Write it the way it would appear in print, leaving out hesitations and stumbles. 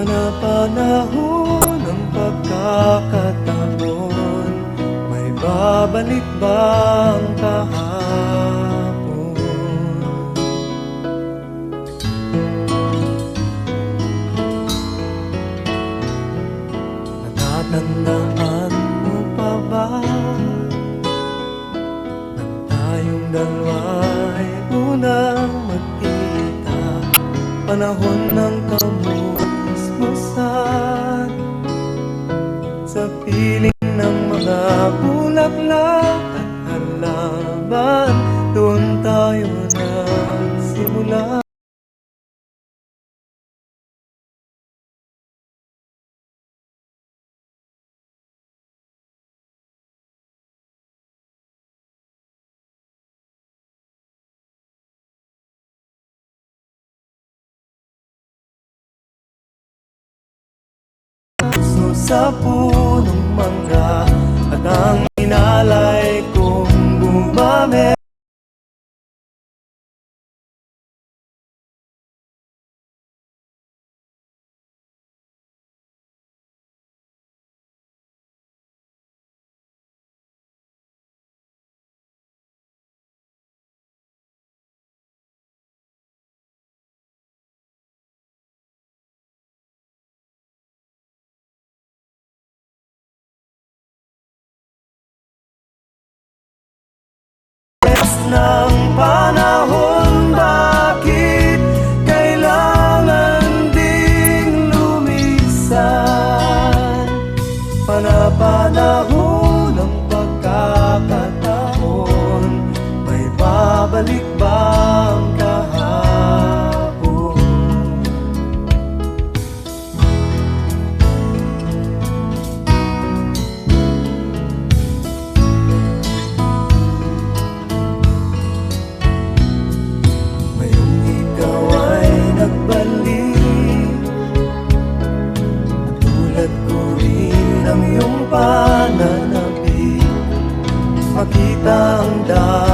Panapanahon ng pagkakataon, may babalik bang kahapon? Natatandaan mo pa ba nang tayong dalawa'y unang magkita? Panahon ng kamusmusan, sa piling ng mga bulaklak at halaman, doon tayo nagsimula. Sa punong mangga at ang inalay kong gumamit. Ng panahon, bakit kailangan ding lumisan? Panapanahon ng pagkakataon, may babalik bang kahapon? Ang iyong pananabik, makita ang dahil